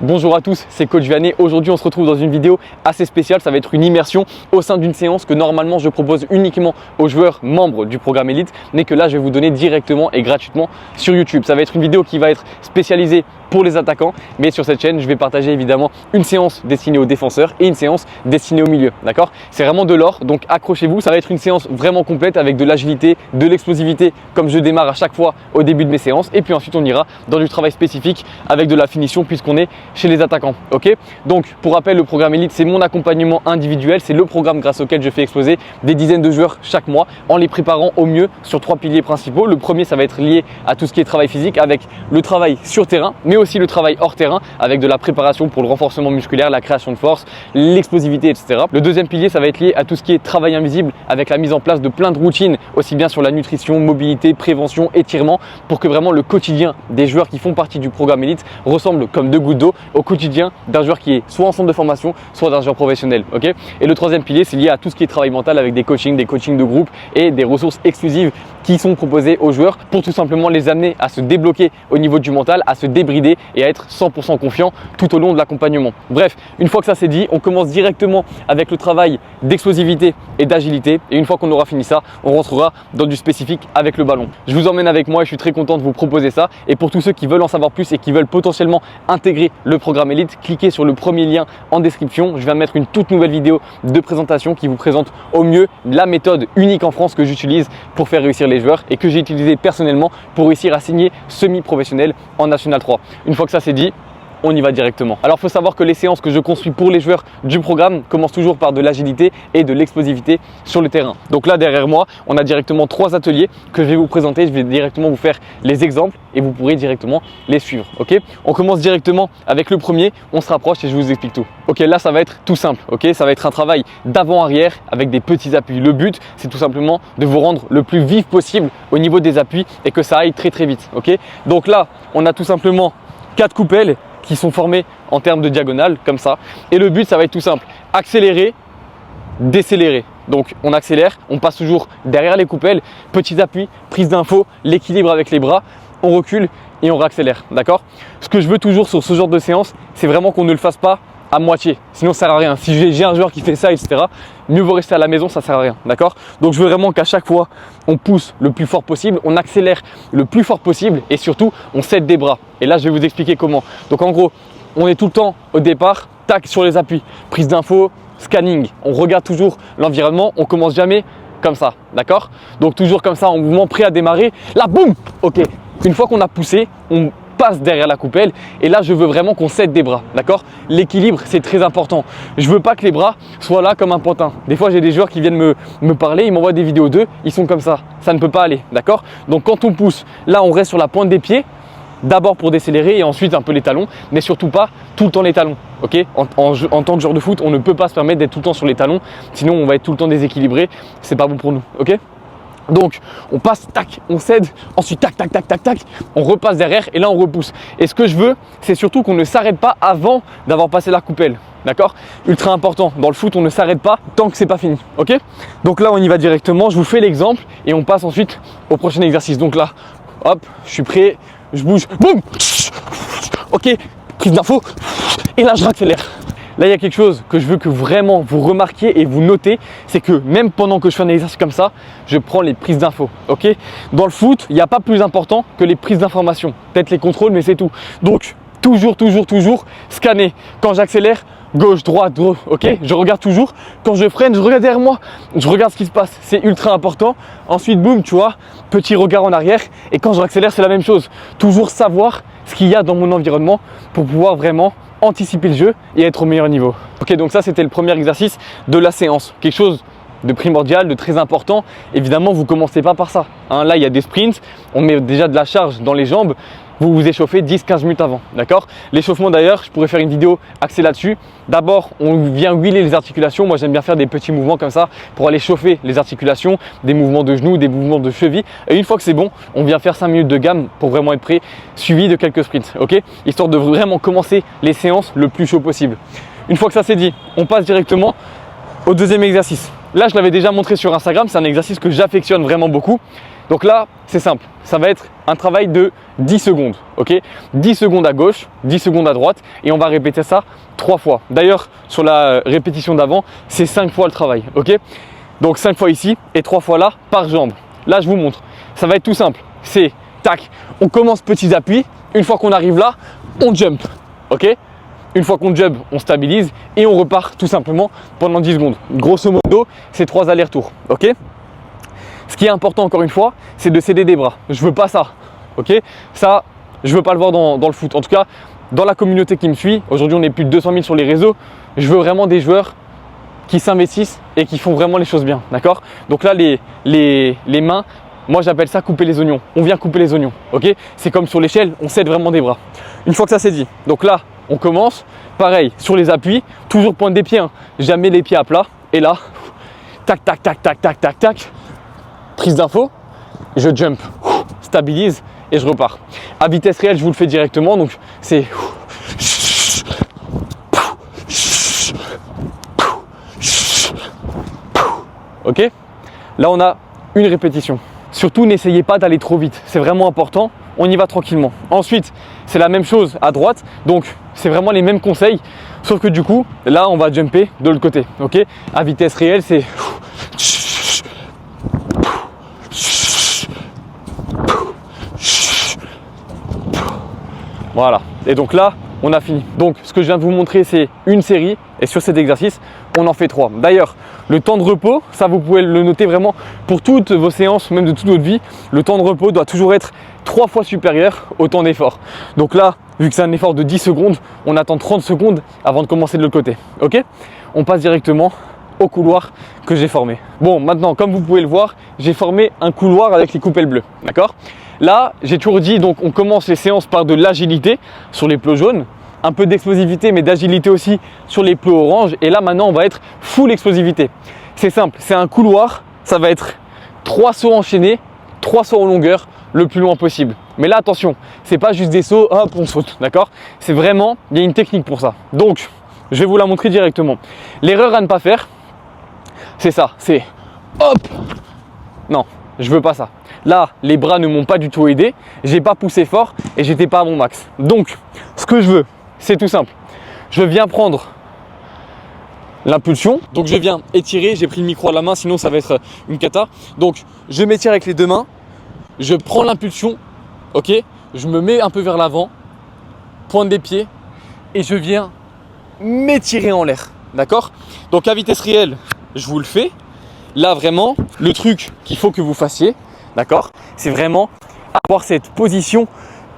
Bonjour à tous, c'est Coach Vianney. Aujourd'hui, on se retrouve dans une vidéo assez spéciale. Ça va être une immersion au sein d'une séance que normalement je propose uniquement aux joueurs membres du programme Elite, mais que là, je vais vous donner directement et gratuitement sur YouTube. Ça va être une vidéo qui va être spécialisée pour les attaquants, mais sur cette chaîne, je vais partager évidemment une séance destinée aux défenseurs et une séance destinée au milieu. D'accord? C'est vraiment de l'or, donc accrochez-vous. Ça va être une séance vraiment complète avec de l'agilité, de l'explosivité, comme je démarre à chaque fois au début de mes séances. Et puis ensuite, on ira dans du travail spécifique avec de la finition, puisqu'on est chez les attaquants. Ok? Donc, pour rappel, le programme Elite, c'est mon accompagnement individuel. C'est le programme grâce auquel je fais exploser des dizaines de joueurs chaque mois en les préparant au mieux sur 3 piliers principaux. Le premier, ça va être lié à tout ce qui est travail physique avec le travail sur terrain, mais aussi le travail hors terrain avec de la préparation pour le renforcement musculaire, la création de force, l'explosivité, etc. Le deuxième pilier, ça va être lié à tout ce qui est travail invisible avec la mise en place de plein de routines, aussi bien sur la nutrition, mobilité, prévention, étirement, pour que vraiment le quotidien des joueurs qui font partie du programme Elite ressemble comme deux gouttes d'eau au quotidien d'un joueur qui est soit en centre de formation, soit d'un joueur professionnel. Okay? Et le troisième pilier, c'est lié à tout ce qui est travail mental avec des coachings de groupe et des ressources exclusives qui sont proposées aux joueurs pour tout simplement les amener à se débloquer au niveau du mental, à se débrider et à être 100% confiant tout au long de l'accompagnement. Bref, une fois que ça c'est dit, on commence directement avec le travail d'explosivité et d'agilité. Et une fois qu'on aura fini ça, on rentrera dans du spécifique avec le ballon. Je vous emmène avec moi et je suis très content de vous proposer ça. Et pour tous ceux qui veulent en savoir plus et qui veulent potentiellement intégrer le programme Elite, cliquez sur le premier lien en description. Je viens de mettre une toute nouvelle vidéo de présentation qui vous présente au mieux la méthode unique en France que j'utilise pour faire réussir les joueurs et que j'ai utilisé personnellement pour réussir à signer semi-professionnel en National 3. Une fois que ça c'est dit, on y va directement. Alors il faut savoir que les séances que je construis pour les joueurs du programme commencent toujours par de l'agilité et de l'explosivité sur le terrain. Donc là derrière moi, on a directement 3 ateliers que je vais vous présenter. Je vais directement vous faire les exemples et vous pourrez directement les suivre. Ok? On commence directement avec le premier, on se rapproche et je vous explique tout. Ok, là ça va être tout simple. Ok, ça va être un travail d'avant-arrière avec des petits appuis. Le but, c'est tout simplement de vous rendre le plus vif possible au niveau des appuis et que ça aille très très vite. Ok? Donc là, on a tout simplement 4 coupelles qui sont formés en termes de diagonale comme ça. Et le but, ça va être tout simple. Accélérer, décélérer. Donc on accélère, on passe toujours derrière les coupelles, petits appuis, prise d'info, l'équilibre avec les bras, on recule et on réaccélère. D'accord? Ce que je veux toujours sur ce genre de séance, c'est vraiment qu'on ne le fasse pas à moitié, sinon ça sert à rien. Si j'ai un joueur qui fait ça, etc., mieux vaut rester à la maison, ça sert à rien, d'accord? Donc je veux vraiment qu'à chaque fois, on pousse le plus fort possible, on accélère le plus fort possible et surtout, on cède des bras. Et là, je vais vous expliquer comment. Donc en gros, on est tout le temps au départ, tac sur les appuis, prise d'info, scanning. On regarde toujours l'environnement, on commence jamais comme ça, d'accord? Donc toujours comme ça, en mouvement, prêt à démarrer. Là, boum! Ok, une fois qu'on a poussé, on passe derrière la coupelle et là je veux vraiment qu'on cède des bras, d'accord? L'équilibre c'est très important. Je veux pas que les bras soient là comme un pantin. Des fois j'ai des joueurs qui viennent me parler, ils m'envoient des vidéos d'eux, ils sont comme ça ne peut pas aller, d'accord? Donc quand on pousse, là on reste sur la pointe des pieds, d'abord pour décélérer et ensuite un peu les talons, mais surtout pas tout le temps les talons, ok? En tant que joueur de foot, on ne peut pas se permettre d'être tout le temps sur les talons, sinon on va être tout le temps déséquilibré, c'est pas bon pour nous, ok? Donc on passe, tac, on cède, ensuite tac, tac, tac, tac, tac, on repasse derrière et là on repousse. Et ce que je veux, c'est surtout qu'on ne s'arrête pas avant d'avoir passé la coupelle, d'accord? Ultra important, dans le foot on ne s'arrête pas tant que c'est pas fini, ok? Donc là on y va directement, je vous fais l'exemple et on passe ensuite au prochain exercice. Donc là, hop, je suis prêt, je bouge, boum, ok, prise d'info et là je réaccélère. Là, il y a quelque chose que je veux que vraiment vous remarquiez et vous notez, c'est que même pendant que je fais un exercice comme ça, je prends les prises d'infos. Ok? Dans le foot, il n'y a pas plus important que les prises d'informations. Peut-être les contrôles, mais c'est tout. Donc, toujours scanner. Quand j'accélère, gauche, droite, ok? Je regarde toujours. Quand je freine, je regarde derrière moi. Je regarde ce qui se passe. C'est ultra important. Ensuite, boum, tu vois, petit regard en arrière. Et quand je réaccélère, c'est la même chose. Toujours savoir ce qu'il y a dans mon environnement pour pouvoir vraiment anticiper le jeu et être au meilleur niveau. Ok, donc ça c'était le premier exercice de la séance. Quelque chose de primordial, de très important. Évidemment, vous ne commencez pas par ça. Hein, là, il y a des sprints, on met déjà de la charge dans les jambes. Vous vous échauffez 10-15 minutes avant, d'accord? L'échauffement d'ailleurs, je pourrais faire une vidéo axée là-dessus. D'abord, on vient huiler les articulations. Moi, j'aime bien faire des petits mouvements comme ça pour aller chauffer les articulations, des mouvements de genoux, des mouvements de cheville. Et une fois que c'est bon, on vient faire 5 minutes de gamme pour vraiment être prêt, suivi de quelques sprints, ok? Histoire de vraiment commencer les séances le plus chaud possible. Une fois que ça c'est dit, on passe directement au deuxième exercice. Là, je l'avais déjà montré sur Instagram, c'est un exercice que j'affectionne vraiment beaucoup. Donc là, c'est simple, ça va être un travail de 10 secondes, ok? 10 secondes à gauche, 10 secondes à droite et on va répéter ça 3 fois. D'ailleurs, sur la répétition d'avant, c'est 5 fois le travail, ok? Donc 5 fois ici et 3 fois là par jambe. Là, je vous montre, ça va être tout simple, c'est tac, on commence petits appuis, une fois qu'on arrive là, on jump, ok? Une fois qu'on jump, on stabilise et on repart tout simplement pendant 10 secondes. Grosso modo, c'est 3 allers-retours, ok? Ce qui est important encore une fois, c'est de céder des bras. Je veux pas ça, ok? Ça, je veux pas le voir dans le foot. En tout cas, dans la communauté qui me suit, aujourd'hui on est plus de 200 000 sur les réseaux, je veux vraiment des joueurs qui s'investissent et qui font vraiment les choses bien, d'accord? Donc là, les mains, moi j'appelle ça couper les oignons. On vient couper les oignons, ok? C'est comme sur l'échelle, on cède vraiment des bras. Une fois que ça c'est dit, donc là, on commence, pareil, sur les appuis, toujours pointe des pieds, hein. Jamais les pieds à plat. Et là, tac, tac, tac, tac, tac, tac, tac. Prise d'info, je jump, stabilise et je repars. À vitesse réelle, je vous le fais directement, donc c'est ok. Là, on a une répétition. Surtout, n'essayez pas d'aller trop vite, c'est vraiment important. On y va tranquillement. Ensuite, c'est la même chose à droite, donc c'est vraiment les mêmes conseils, sauf que du coup, là, on va jumper de l'autre côté, ok? À vitesse réelle, c'est voilà, et donc là, on a fini. Donc, ce que je viens de vous montrer, c'est une série. Et sur cet exercice, on en fait 3. D'ailleurs, le temps de repos, ça vous pouvez le noter vraiment pour toutes vos séances, même de toute votre vie. Le temps de repos doit toujours être 3 fois supérieur au temps d'effort. Donc là, vu que c'est un effort de 10 secondes, on attend 30 secondes avant de commencer de l'autre côté. Ok? On passe directement au couloir que j'ai formé. Bon, maintenant, comme vous pouvez le voir, j'ai formé un couloir avec les coupelles bleues. D'accord? Là, j'ai toujours dit, donc on commence les séances par de l'agilité sur les plots jaunes, un peu d'explosivité, mais d'agilité aussi sur les plots orange. Et là, maintenant, on va être full explosivité. C'est simple, c'est un couloir, ça va être 3 sauts enchaînés, 3 sauts en longueur, le plus loin possible. Mais là, attention, c'est pas juste des sauts, hop, on saute, d'accord? C'est vraiment, il y a une technique pour ça. Donc, je vais vous la montrer directement. L'erreur à ne pas faire, c'est ça, c'est hop. Non, je veux pas ça. Là, les bras ne m'ont pas du tout aidé, j'ai pas poussé fort et j'étais pas à mon max. Donc, ce que je veux, c'est tout simple. Je viens prendre l'impulsion, donc je viens étirer, j'ai pris le micro à la main, sinon ça va être une cata. Donc, je m'étire avec les 2 mains, je prends l'impulsion, ok, je me mets un peu vers l'avant, pointe des pieds et je viens m'étirer en l'air, d'accord? Donc, à vitesse réelle, je vous le fais. Là, vraiment, le truc qu'il faut que vous fassiez, d'accord, c'est vraiment avoir cette position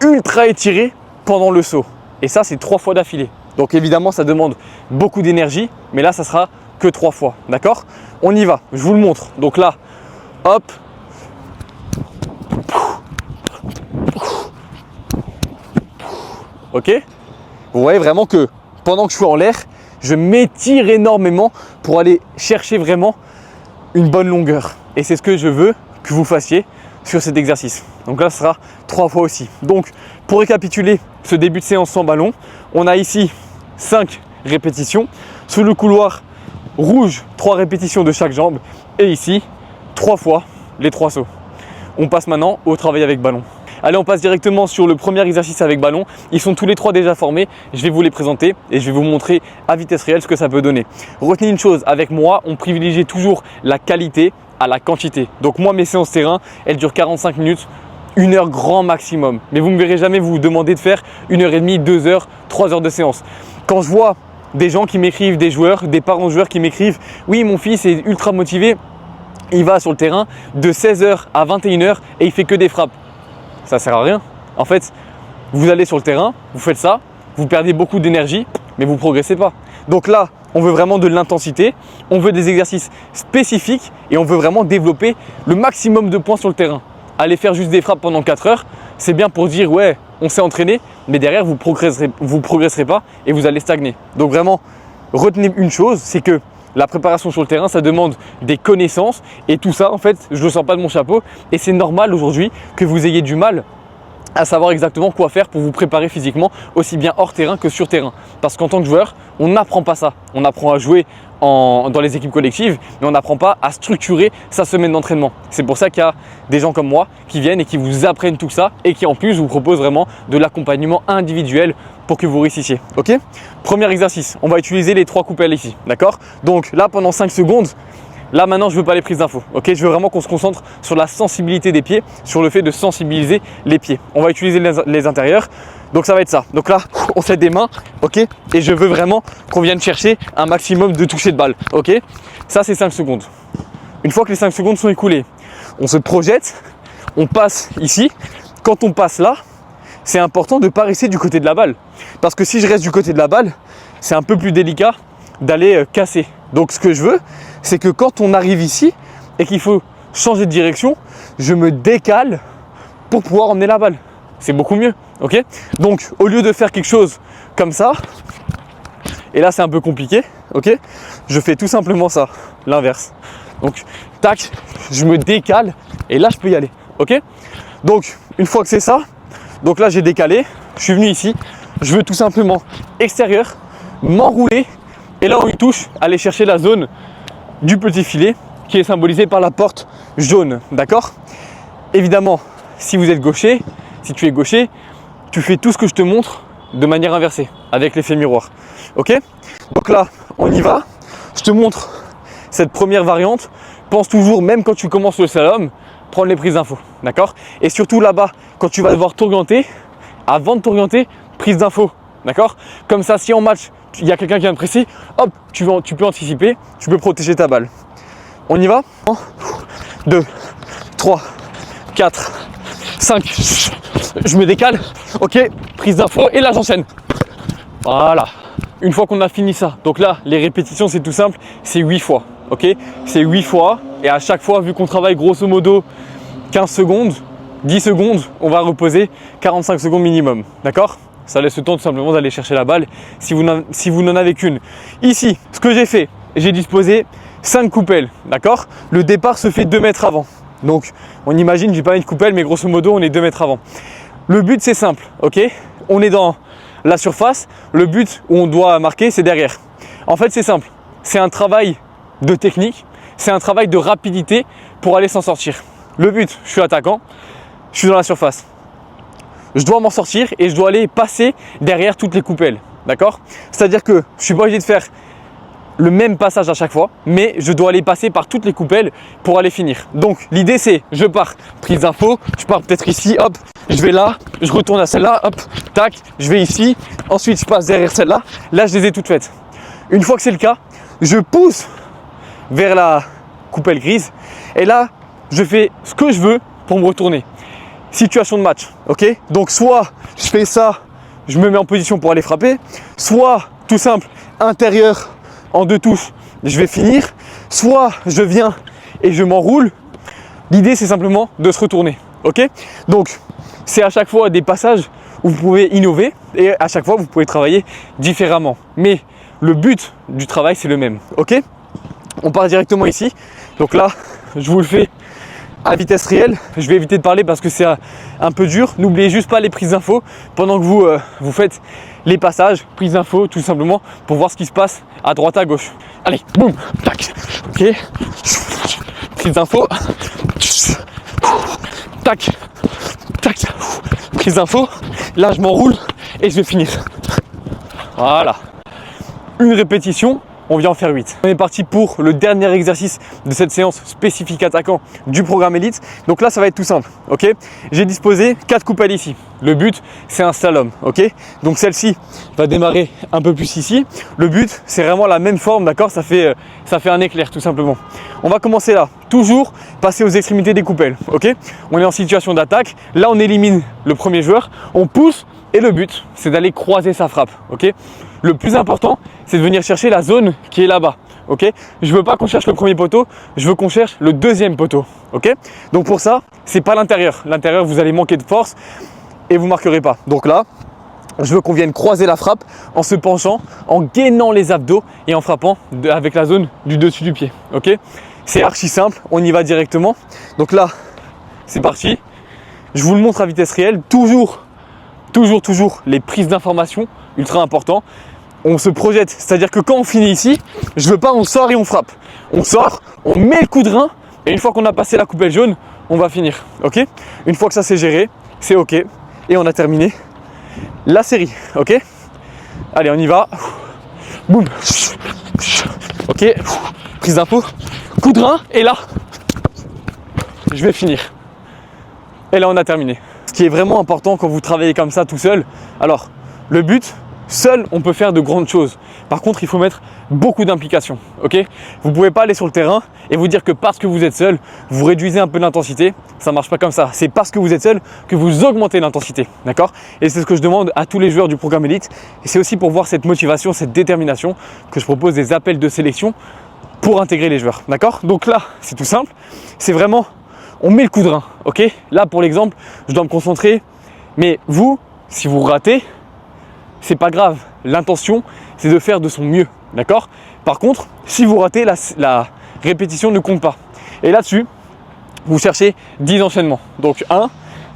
ultra étirée pendant le saut. Et ça, c'est 3 fois d'affilée. Donc évidemment, ça demande beaucoup d'énergie, mais là, ça sera que 3 fois, d'accord? On y va, je vous le montre. Donc là, hop. Ok? Vous voyez vraiment que pendant que je suis en l'air, je m'étire énormément pour aller chercher vraiment une bonne longueur. Et c'est ce que je veux que vous fassiez sur cet exercice. Donc là, ce sera 3 fois aussi. Donc, pour récapituler ce début de séance sans ballon, on a ici 5 répétitions. Sur le couloir rouge, 3 répétitions de chaque jambe. Et ici, 3 fois les 3 sauts. On passe maintenant au travail avec ballon. Allez, on passe directement sur le premier exercice avec ballon. Ils sont tous les 3 déjà formés. Je vais vous les présenter et je vais vous montrer à vitesse réelle ce que ça peut donner. Retenez une chose, avec moi, on privilégie toujours la qualité à la quantité. Donc moi, mes séances terrain, elles durent 45 minutes, 1 heure grand maximum. Mais vous ne me verrez jamais vous demander de faire 1h30, 2 heures, 3 heures de séance. Quand je vois des gens qui m'écrivent, des joueurs, des parents de joueurs qui m'écrivent « Oui, mon fils est ultra motivé, il va sur le terrain de 16h à 21h et il fait que des frappes. » Ça sert à rien. En fait, vous allez sur le terrain, vous faites ça, vous perdez beaucoup d'énergie, mais vous ne progressez pas. Donc là, on veut vraiment de l'intensité, on veut des exercices spécifiques et on veut vraiment développer le maximum de points sur le terrain. Aller faire juste des frappes pendant 4 heures, c'est bien pour dire ouais, on s'est entraîné, mais derrière vous progresserez pas et vous allez stagner. Donc vraiment, retenez une chose, c'est que la préparation sur le terrain, ça demande des connaissances et tout ça, en fait, je ne le sors pas de mon chapeau et c'est normal aujourd'hui que vous ayez du mal à savoir exactement quoi faire pour vous préparer physiquement, aussi bien hors terrain que sur terrain. Parce qu'en tant que joueur, on n'apprend pas ça. On apprend à jouer dans les équipes collectives, mais on n'apprend pas à structurer sa semaine d'entraînement. C'est pour ça qu'il y a des gens comme moi qui viennent et qui vous apprennent tout ça et qui en plus vous proposent vraiment de l'accompagnement individuel pour que vous réussissiez. Ok ? Premier exercice, on va utiliser les 3 coupelles ici. D'accord ? Donc là, pendant 5 secondes, là maintenant je veux pas les prises d'infos, ok? Je veux vraiment qu'on se concentre sur la sensibilité des pieds, sur le fait de sensibiliser les pieds. On va utiliser les intérieurs, donc ça va être ça. Donc là, on fait des mains, ok? Et je veux vraiment qu'on vienne chercher un maximum de toucher de balle, ok? Ça c'est 5 secondes. Une fois que les 5 secondes sont écoulées, on se projette, on passe ici. Quand on passe là, c'est important de ne pas rester du côté de la balle. Parce que si je reste du côté de la balle, c'est un peu plus délicat d'aller casser. Donc ce que je veux, c'est que quand on arrive ici et qu'il faut changer de direction, je me décale pour pouvoir emmener la balle. C'est beaucoup mieux, ok? Donc au lieu de faire quelque chose comme ça, et là c'est un peu compliqué, ok? Je fais tout simplement ça, l'inverse. Donc tac, je me décale et là je peux y aller, ok? Donc une fois que c'est ça, donc là j'ai décalé, je suis venu ici, je veux tout simplement extérieur, m'enrouler et là on y touche, aller chercher la zone du petit filet qui est symbolisée par la porte jaune, d'accord? Évidemment, si vous êtes gaucher, si tu es gaucher, tu fais tout ce que je te montre de manière inversée, avec l'effet miroir, ok? Donc là, on y va, je te montre cette première variante, pense toujours, même quand tu commences le slalom, prendre les prises d'infos, d'accord? Et surtout là-bas, quand tu vas devoir t'orienter, avant de t'orienter, prise d'infos, d'accord? Comme ça, si en match, il y a quelqu'un qui vient te presser, hop, tu peux anticiper, tu peux protéger ta balle. On y va? 1, 2, 3, 4, 5, je me décale, ok, prise d'infos et là j'enchaîne. Voilà, une fois qu'on a fini ça, donc là, les répétitions c'est tout simple, c'est 8 fois, ok? C'est 8 fois et à chaque fois, vu qu'on travaille grosso modo 15 secondes, 10 secondes, on va reposer 45 secondes minimum, d'accord? Ça laisse le temps tout simplement d'aller chercher la balle si vous n'en avez qu'une. Ici, ce que j'ai fait, j'ai disposé 5 coupelles, d'accord? Le départ se fait 2 mètres avant. Donc, on imagine, j'ai pas une coupelle, mais grosso modo, on est 2 mètres avant. Le but, c'est simple, ok? On est dans la surface. Le but où on doit marquer, c'est derrière. En fait, c'est simple. C'est un travail de technique, c'est un travail de rapidité pour aller s'en sortir. Le but, je suis attaquant, je suis dans la surface. Je dois m'en sortir et je dois aller passer derrière toutes les coupelles, d'accord? C'est-à-dire que je ne suis pas obligé de faire le même passage à chaque fois, mais je dois aller passer par toutes les coupelles pour aller finir. Donc l'idée c'est, je pars, prise d'info, je pars peut-être ici, hop, je vais là, je retourne à celle-là, hop, tac, je vais ici, ensuite je passe derrière celle-là, là je les ai toutes faites. Une fois que c'est le cas, je pousse vers la coupelle grise et là je fais ce que je veux pour me retourner. Situation de match, ok? Donc soit je fais ça, je me mets en position pour aller frapper, soit tout simple, intérieur en 2 touches, je vais finir, soit je viens et je m'enroule. L'idée c'est simplement de se retourner, ok? Donc c'est à chaque fois des passages où vous pouvez innover et à chaque fois vous pouvez travailler différemment. Mais le but du travail c'est le même, ok? On part directement ici, donc là je vous le fais à vitesse réelle. Je vais éviter de parler parce que c'est un peu dur. N'oubliez juste pas les prises d'infos pendant que vous faites les passages, prises d'infos tout simplement pour voir ce qui se passe à droite à gauche. Allez, boum, tac, ok, prise d'infos, tac, tac, prise d'infos. Là je m'enroule et je vais finir. Voilà, une répétition. On vient en faire 8. On est parti pour le dernier exercice de cette séance spécifique attaquant du programme Elite. Donc là, ça va être tout simple, ok? J'ai disposé 4 coupelles ici. Le but, c'est un slalom, ok? Donc celle-ci va démarrer un peu plus ici. Le but, c'est vraiment la même forme, d'accord? Ça fait un éclair, tout simplement. On va commencer là. Toujours passer aux extrémités des coupelles, ok? On est en situation d'attaque. Là, on élimine le premier joueur. On pousse et le but, c'est d'aller croiser sa frappe, ok? Le plus important, c'est de venir chercher la zone qui est là-bas, ok? Je veux pas qu'on cherche le premier poteau, je veux qu'on cherche le deuxième poteau, ok? Donc pour ça, c'est pas l'intérieur. L'intérieur, vous allez manquer de force et vous marquerez pas. Donc là, je veux qu'on vienne croiser la frappe en se penchant, en gainant les abdos et en frappant avec la zone du dessus du pied, ok? C'est archi simple, on y va directement. Donc là, c'est parti. Je vous le montre à vitesse réelle, toujours les prises d'informations, ultra important. On se projette, c'est-à-dire que quand on finit ici, je veux pas on sort et on frappe. On sort, on met le coup de rein et une fois qu'on a passé la coupelle jaune, on va finir, ok? Une fois que ça c'est géré, c'est ok et on a terminé la série, ok? Allez, on y va. Boum. Ok, prise d'info, coup de rein et là, je vais finir. Et là, on a terminé. Ce qui est vraiment important quand vous travaillez comme ça tout seul, alors le but, seul, on peut faire de grandes choses. Par contre, il faut mettre beaucoup d'implication, ok? Vous ne pouvez pas aller sur le terrain et vous dire que parce que vous êtes seul, vous réduisez un peu l'intensité. Ça ne marche pas comme ça. C'est parce que vous êtes seul que vous augmentez l'intensité, d'accord? Et c'est ce que je demande à tous les joueurs du programme Elite. Et c'est aussi pour voir cette motivation, cette détermination que je propose des appels de sélection pour intégrer les joueurs, d'accord? Donc là, c'est tout simple. C'est vraiment, on met le coup de rein, ok? Là, pour l'exemple, je dois me concentrer. Mais vous, si vous ratez, c'est pas grave. L'intention, c'est de faire de son mieux, d'accord? Par contre, si vous ratez, la répétition ne compte pas. Et là-dessus, vous cherchez 10 enchaînements. Donc 1,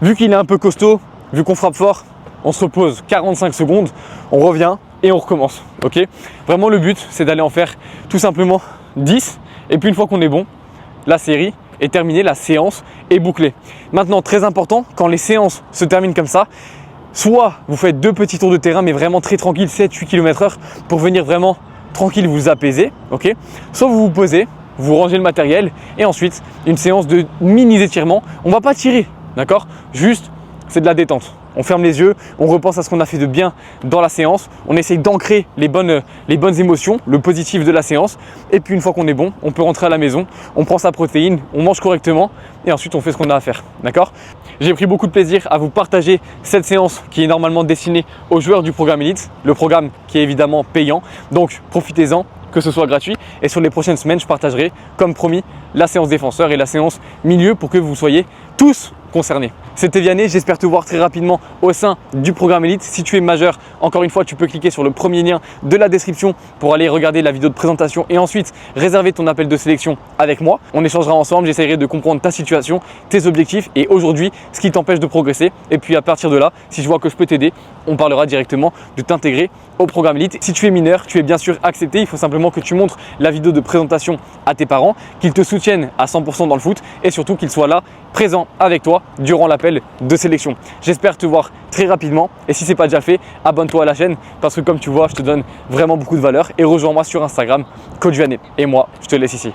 vu qu'il est un peu costaud, vu qu'on frappe fort, on se repose 45 secondes, on revient et on recommence, ok? Vraiment, le but, c'est d'aller en faire tout simplement 10. Et puis une fois qu'on est bon, la série est terminée, la séance est bouclée. Maintenant, très important, quand les séances se terminent comme ça, soit vous faites 2 petits tours de terrain, mais vraiment très tranquille, 7-8 km/h, pour venir vraiment tranquille vous apaiser, ok? Soit vous vous posez, vous rangez le matériel et ensuite une séance de mini étirements. On ne va pas tirer, d'accord? Juste, c'est de la détente. On ferme les yeux, on repense à ce qu'on a fait de bien dans la séance, on essaye d'ancrer les bonnes émotions, le positif de la séance. Et puis une fois qu'on est bon, on peut rentrer à la maison, on prend sa protéine, on mange correctement et ensuite on fait ce qu'on a à faire, d'accord? J'ai pris beaucoup de plaisir à vous partager cette séance qui est normalement destinée aux joueurs du programme Elite, le programme qui est évidemment payant. Donc profitez-en, que ce soit gratuit. Et sur les prochaines semaines, je partagerai, comme promis, la séance défenseur et la séance milieu pour que vous soyez tous concernés. C'était Vianney, j'espère te voir très rapidement au sein du programme Elite. Si tu es majeur, encore une fois, tu peux cliquer sur le premier lien de la description pour aller regarder la vidéo de présentation et ensuite réserver ton appel de sélection avec moi. On échangera ensemble, j'essaierai de comprendre ta situation, tes objectifs et aujourd'hui, ce qui t'empêche de progresser. Et puis à partir de là, si je vois que je peux t'aider, on parlera directement de t'intégrer au programme Elite. Si tu es mineur, tu es bien sûr accepté. Il faut simplement que tu montres la vidéo de présentation à tes parents, qu'ils te soutiennent à 100% dans le foot et surtout qu'ils soient là, présents avec toi durant l'appel de sélection. J'espère te voir très rapidement et si ce n'est pas déjà fait, abonne-toi à la chaîne parce que comme tu vois, je te donne vraiment beaucoup de valeur et rejoins-moi sur Instagram, Coach Vianney. Et moi, je te laisse ici.